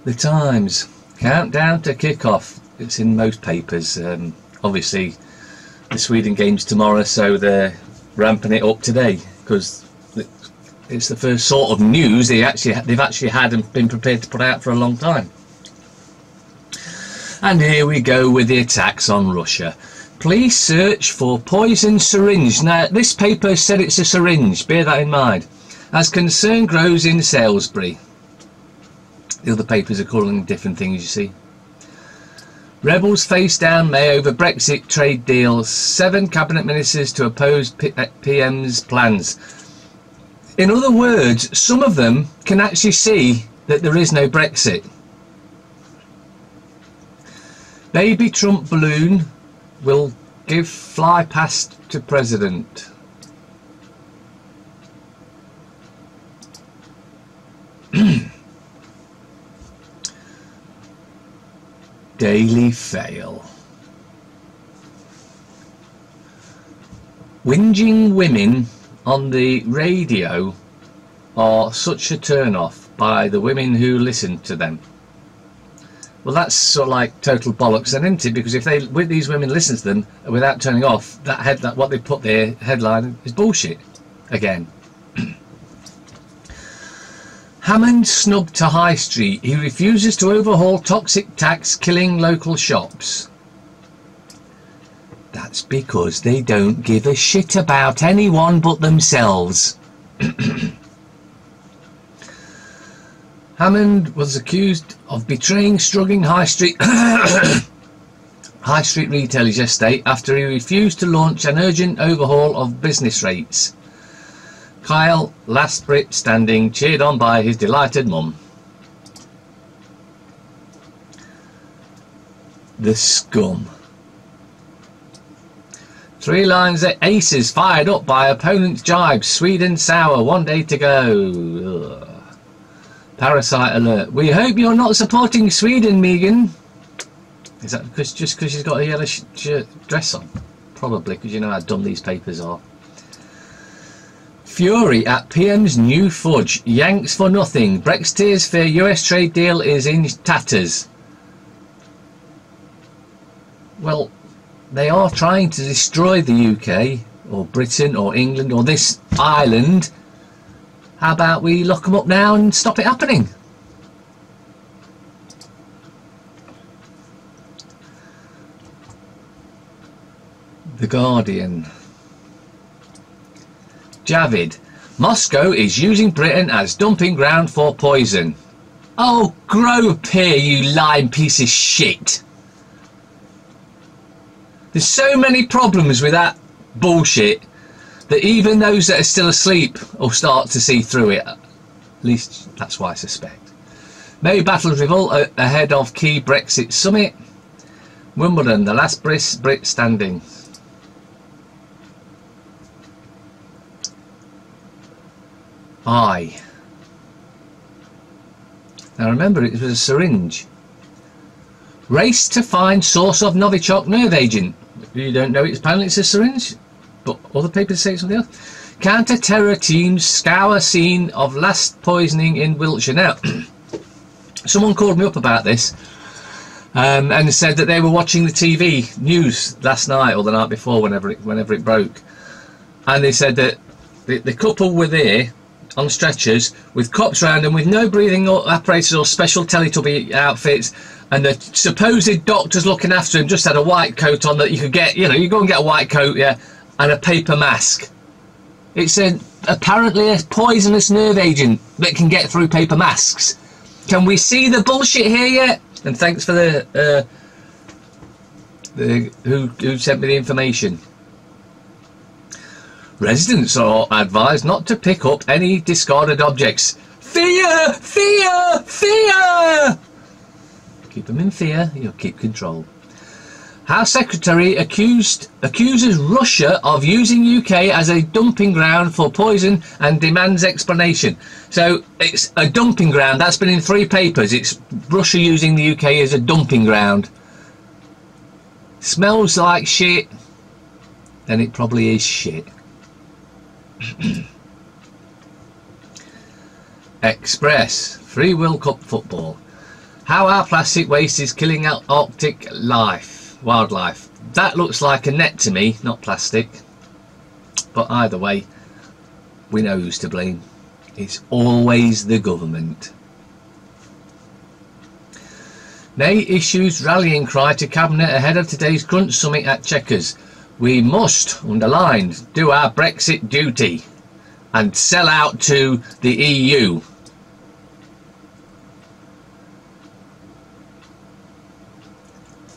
The Times, countdown to kick-off. It's in most papers. Obviously, the Sweden game's tomorrow, so they're ramping it up today because it's the first sort of news they've actually had and been prepared to put out for a long time. And here we go with the attacks on Russia. Police search for poison syringe. Now, this paper said it's a syringe. Bear that in mind. As concern grows in Salisbury. The other papers are calling different things, you see. Rebels face down May over Brexit trade deals. 7 cabinet ministers to oppose PM's plans. In other words, some of them can actually see that there is no Brexit. Baby Trump balloon will give fly past to president. Daily fail. Whinging women on the radio are such a turn off by the women who listen to them. Well, that's sort of like total bollocks, then, isn't it? Because if these women listen to them without turning off, that what they put their headline is bullshit again. Hammond snubbed to High Street. He refuses to overhaul toxic tax killing local shops. That's because they don't give a shit about anyone but themselves. Hammond was accused of betraying struggling High Street retailers yesterday after he refused to launch an urgent overhaul of business rates. Kyle, last Brit standing, cheered on by his delighted mum. The scum. 3 lines at aces fired up by opponent's jibes. Sweden sour, 1 day to go. Ugh. Parasite alert. We hope you're not supporting Sweden, Megan. Is that just because she's got a yellow dress on? Probably, because you know how dumb these papers are. Fury at PM's new fudge. Yanks for nothing. Brexiteers fear US trade deal is in tatters. Well, they are trying to destroy the UK or Britain or England or this island. How about we lock them up now and stop it happening? The Guardian. Javid. Moscow is using Britain as dumping ground for poison. Oh, grow up here, you lying piece of shit. There's so many problems with that bullshit that even those that are still asleep will start to see through it. At least that's what I suspect. May battles revolt ahead of key Brexit summit. Wimbledon, the last Brit standing. Aye. Now remember, it was a syringe. Race to find source of Novichok nerve agent. You don't know it's apparently it's a syringe, but other papers say something else. Counter-terror teams scour scene of last poisoning in Wiltshire. Now, someone called me up about this and said that they were watching the TV news last night or the night before, whenever it broke, and they said that the couple were there on stretchers with cops around them with no breathing apparatus or special Teletubby outfits, and the supposed doctors looking after him just had a white coat on that you could get, you know, you go and get a white coat, yeah, and a paper mask. It's apparently a poisonous nerve agent that can get through paper masks. Can we see the bullshit here yet? And thanks for the who sent me the information. Residents are advised not to pick up any discarded objects. Fear! Fear! Fear! Keep them in fear, you'll keep control. House Secretary accuses Russia of using UK as a dumping ground for poison and demands explanation. So it's a dumping ground. That's been in 3 papers. It's Russia using the UK as a dumping ground. Smells like shit. Then it probably is shit. Express. Free World Cup football. How our plastic waste is killing out Arctic wildlife. That looks like a net to me, not plastic. But either way, we know who's to blame. It's always the government. May issues rallying cry to Cabinet ahead of today's Crunch Summit at Chequers. We must, underlined, do our Brexit duty and sell out to the EU.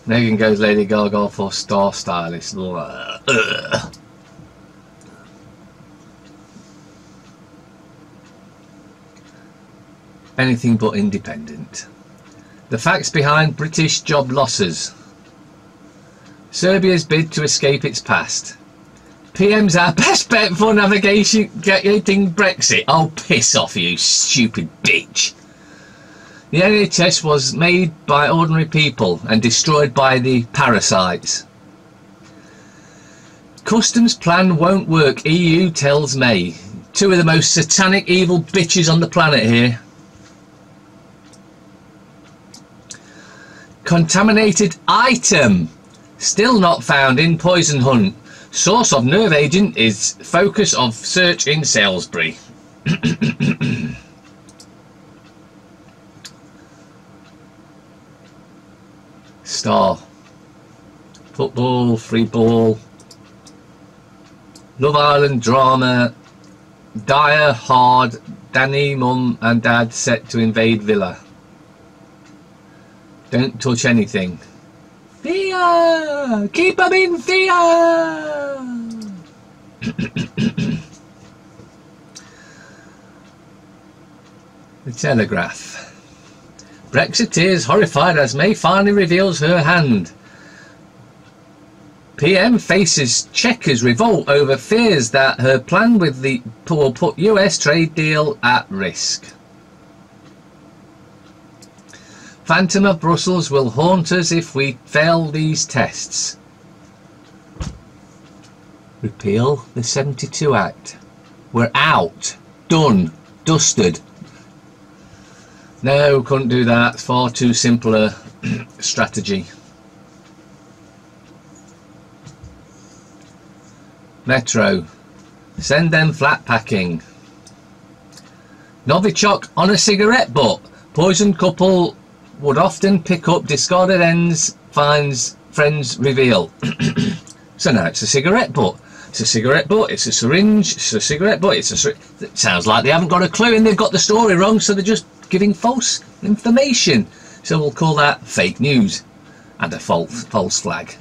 Megan goes Lady Gaga for star stylist. Anything but independent. The facts behind British job losses. Serbia's bid to escape its past. PM's our best bet for navigating Brexit. Oh, piss off, you stupid bitch. The NHS was made by ordinary people and destroyed by the parasites. Customs plan won't work, EU tells May. Two of the most satanic evil bitches on the planet here. Contaminated item still not found in poison hunt. Source of nerve agent is focus of search in Salisbury. Star. Football, free ball. Love Island drama. Dire hard. Danny, mum and dad set to invade villa. Don't touch anything. Fear! Keep them in fear! The Telegraph. Brexiteers horrified as May finally reveals her hand. PM faces Chequers revolt over fears that her plan with the will put US trade deal at risk. Phantom of Brussels will haunt us if we fail these tests. Repeal the 72 Act. We're out. Done. Dusted. No, couldn't do that. Far too simple a strategy. Metro. Send them flat packing. Novichok on a cigarette butt. Poisoned couple would often pick up discarded ends, finds friends reveal. So now it's a cigarette butt. It's a cigarette butt, it's a syringe, it's a cigarette butt, it's a syringe. It sounds like they haven't got a clue and they've got the story wrong, so they're just giving false information. So we'll call that fake news and a false flag.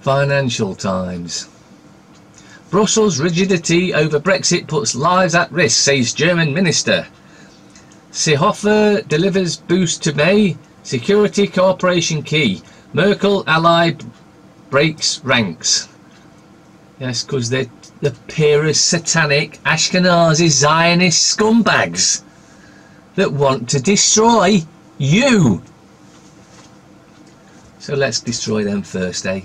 Financial Times. Brussels' rigidity over Brexit puts lives at risk, says German minister. Seehofer delivers boost to May. Security cooperation key. Merkel ally breaks ranks. Yes, because they're the purest satanic Ashkenazi Zionist scumbags that want to destroy you. So let's destroy them first, eh?